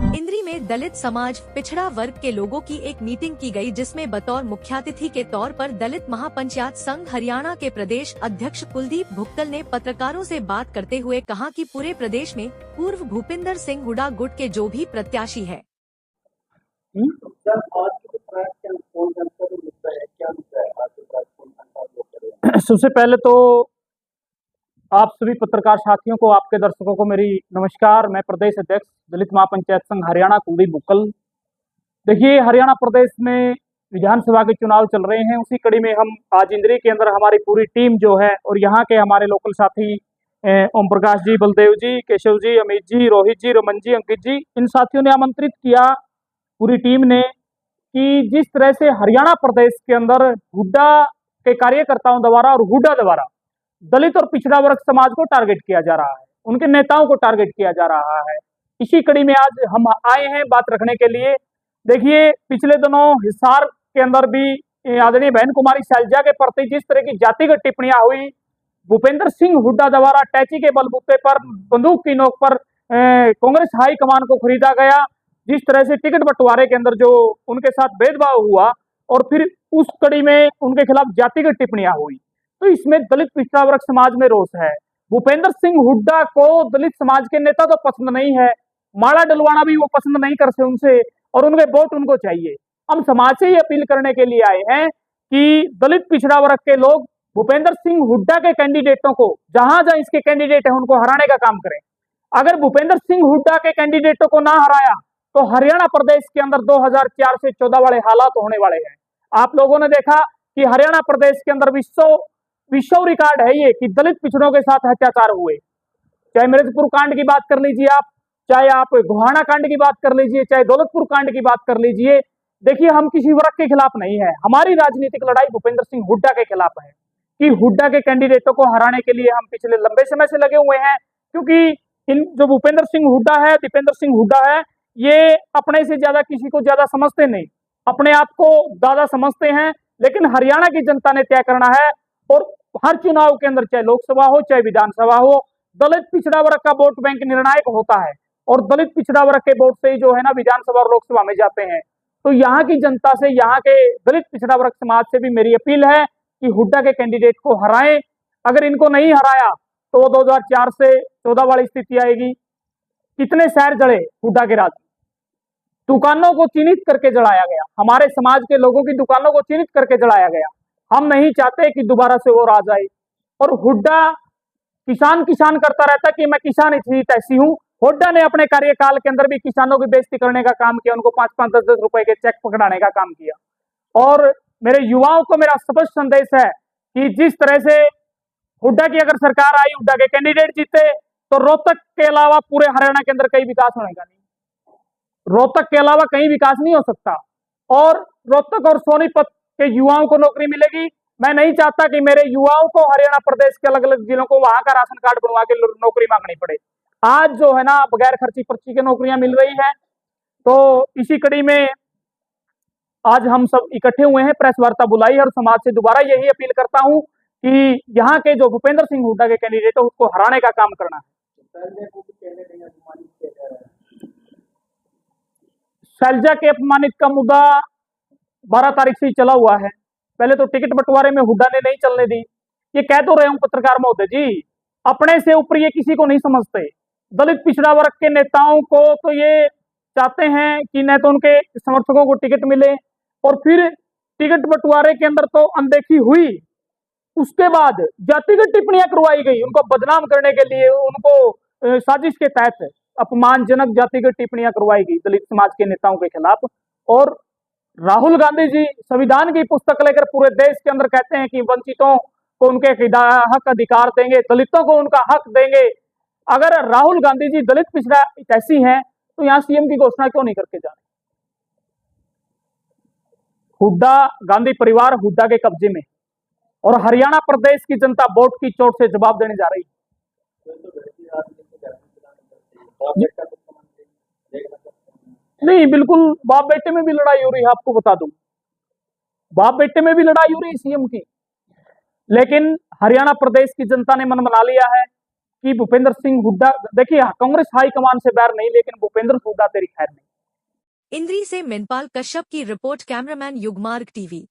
इंद्री में दलित समाज पिछड़ा वर्ग के लोगों की एक मीटिंग की गई, जिसमें बतौर मुख्यातिथि के तौर पर दलित महापंचायत संघ हरियाणा के प्रदेश अध्यक्ष कुलदीप भुक्तल ने पत्रकारों से बात करते हुए कहा कि पूरे प्रदेश में पूर्व भूपिंदर सिंह हुड्डा गुट के जो भी प्रत्याशी है। सबसे पहले तो आप सभी पत्रकार साथियों को, आपके दर्शकों को मेरी नमस्कार। मैं प्रदेश अध्यक्ष दलित महापंचायत संघ हरियाणा कुलदीप भुक्तल। देखिए, हरियाणा प्रदेश में विधानसभा के चुनाव चल रहे हैं। उसी कड़ी में हम आज इंद्री के अंदर हमारी पूरी टीम जो है, और यहाँ के हमारे लोकल साथी ओम प्रकाश जी, बलदेव जी, केशव जी, अमित जी, रोहित जी, रमन जी, अंकित जी, इन साथियों ने आमंत्रित किया पूरी टीम ने कि जिस तरह से हरियाणा प्रदेश के अंदर हुड्डा के कार्यकर्ताओं द्वारा और हुड्डा द्वारा दलित और पिछड़ा वर्ग समाज को टारगेट किया जा रहा है, उनके नेताओं को टारगेट किया जा रहा है, इसी कड़ी में आज हम आए हैं बात रखने के लिए। देखिए, पिछले दिनों हिसार के अंदर भी आदरणीय बहन कुमारी शैलजा के प्रति जिस तरह की जातिगत टिप्पणियां हुई, भूपेंद्र सिंह हुड्डा द्वारा टैची के बलबूते पर, बंदूक की नोक पर कांग्रेस हाईकमान को खरीदा गया, जिस तरह से टिकट बंटवारे के अंदर जो उनके साथ भेदभाव हुआ और फिर उस कड़ी में उनके खिलाफ जातिगत टिप्पणियां हुई, तो इसमें दलित पिछड़ा वर्ग समाज में रोष है। भूपेंद्र सिंह हुड्डा को दलित समाज के नेता तो पसंद नहीं है, माला डलवाना भी वो पसंद नहीं करते उनसे, और उनके वोट उनको चाहिए। हम समाज से ही अपील करने के लिए आए हैं कि दलित पिछड़ा वर्ग के लोग भूपेंद्र सिंह हुड्डा के कैंडिडेटों को, जहां जहां इसके कैंडिडेट है, उनको हराने का काम करें। अगर भूपेंद्र सिंह हुड्डा के कैंडिडेटों को ना हराया तो हरियाणा प्रदेश के अंदर 2004 से 14 वाले हालात होने वाले हैं। आप लोगों ने देखा कि हरियाणा प्रदेश के अंदर विश्व रिकॉर्ड है ये कि दलित पिछड़ों के साथ अत्याचार हुए। चाहे मिर्जपुर कांड की बात कर लीजिए आप, चाहे आप गोहाना कांड की बात कर लीजिए, चाहे दौलतपुर कांड की बात कर लीजिए। देखिए, हम किसी वर्ग के खिलाफ नहीं है, हमारी राजनीतिक लड़ाई भूपेंद्र सिंह हुड्डा के खिलाफ है कि हुड्डा के कैंडिडेटों को हराने के लिए हम पिछले लंबे समय से लगे हुए हैं। क्योंकि इन जो भूपेंद्र सिंह हुड्डा है, दीपेंद्र सिंह हुड्डा है, ये अपने से ज्यादा किसी को ज्यादा समझते नहीं, अपने आप को ज्यादा समझते हैं। लेकिन हरियाणा की जनता ने तय करना है, और हर चुनाव के अंदर, चाहे लोकसभा हो चाहे विधानसभा हो, दलित पिछड़ा वर्ग का वोट बैंक निर्णायक होता है, और दलित पिछड़ा वर्ग के वोट से ही जो है ना विधानसभा और लोकसभा में जाते हैं। तो यहाँ की जनता से, यहाँ के दलित पिछड़ा वर्ग समाज से भी मेरी अपील है कि हुड्डा के कैंडिडेट को हराएं। अगर इनको नहीं हराया तो 2004 से 14 वाली स्थिति आएगी। कितने शहर जड़े हुड्डा के राज, दुकानों को चिन्हित करके जलाया गया, हमारे समाज के लोगों की दुकानों को चिन्हित करके जलाया गया। हम नहीं चाहते कि दोबारा से वो राज आए। और हुड्डा किसान किसान करता रहता कि मैं किसान इतनी ऐसी हूं। हुड्डा ने अपने कार्यकाल के अंदर भी किसानों की बेइज्जती करने का काम किया, उनको 5-5, 10-10 रुपए के चेक पकड़ाने का काम किया। और मेरे युवाओं को मेरा स्पष्ट संदेश है कि जिस तरह से हुड्डा की अगर सरकार आई, हुड्डा के कैंडिडेट जीते, तो रोहतक के अलावा पूरे हरियाणा के अंदर कहीं विकास होने का नहीं, रोहतक के अलावा कहीं विकास नहीं हो सकता। और रोहतक और सोनीपत के युवाओं को नौकरी मिलेगी। मैं नहीं चाहता कि मेरे युवाओं को हरियाणा प्रदेश के अलग अलग जिलों को वहां का राशन कार्ड बनवा के नौकरी मांगनी पड़े। आज जो है ना बगैर खर्ची पर्ची के नौकरियां मिल रही है। तो इसी कड़ी में आज हम सब इकट्ठे हुए हैं, प्रेस वार्ता बुलाई है, और समाज से दोबारा यही अपील करता हूं कि यहाँ के जो भूपेंद्र सिंह हुड्डा के कैंडिडेट है, उसको हराने का काम करना है। शैलजा के अपमानित का मुद्दा 12 तारीख से ही चला हुआ है। पहले तो टिकट बंटवारे में हुड्डा ने नहीं चलने दी। ये कह तो रहे हूं पत्रकार महोदय जी, अपने से ऊपर ये किसी को नहीं समझते। दलित पिछड़ा वर्ग के नेताओं को तो ये चाहते हैं कि न तो उनके समर्थकों को टिकट मिले, और फिर टिकट बंटवारे के अंदर तो अनदेखी हुई, उसके बाद जातिगत टिप्पणियां करवाई गई उनको बदनाम करने के लिए। उनको साजिश के तहत अपमानजनक जातिगत टिप्पणियां करवाई गई दलित समाज के नेताओं के खिलाफ। और राहुल गांधी जी संविधान की पुस्तक लेकर पूरे देश के अंदर कहते हैं कि वंचितों को उनके हक अधिकार देंगे, दलितों को उनका हक देंगे। अगर राहुल गांधी जी दलित पिछड़ा ऐसी हैं, तो यहाँ सीएम की घोषणा क्यों नहीं करके जा रहे? हुड्डा गांधी परिवार हुड्डा के कब्जे में, और हरियाणा प्रदेश की जनता वोट की चोट से जवाब देने जा रही है। नहीं, बिल्कुल बाप बेटे में भी लड़ाई हो रही है, आपको बता दूं, बाप बेटे में भी लड़ाई हो रही है सीएम की। लेकिन हरियाणा प्रदेश की जनता ने मन बना लिया है कि भूपेंद्र सिंह हुड्डा, देखिए कांग्रेस हाईकमान से बैर नहीं, लेकिन भूपेंद्र हुड्डा तेरी खैर नहीं। इंद्री से मिनपाल कश्यप की रिपोर्ट, कैमरामैन युगमार्ग टीवी।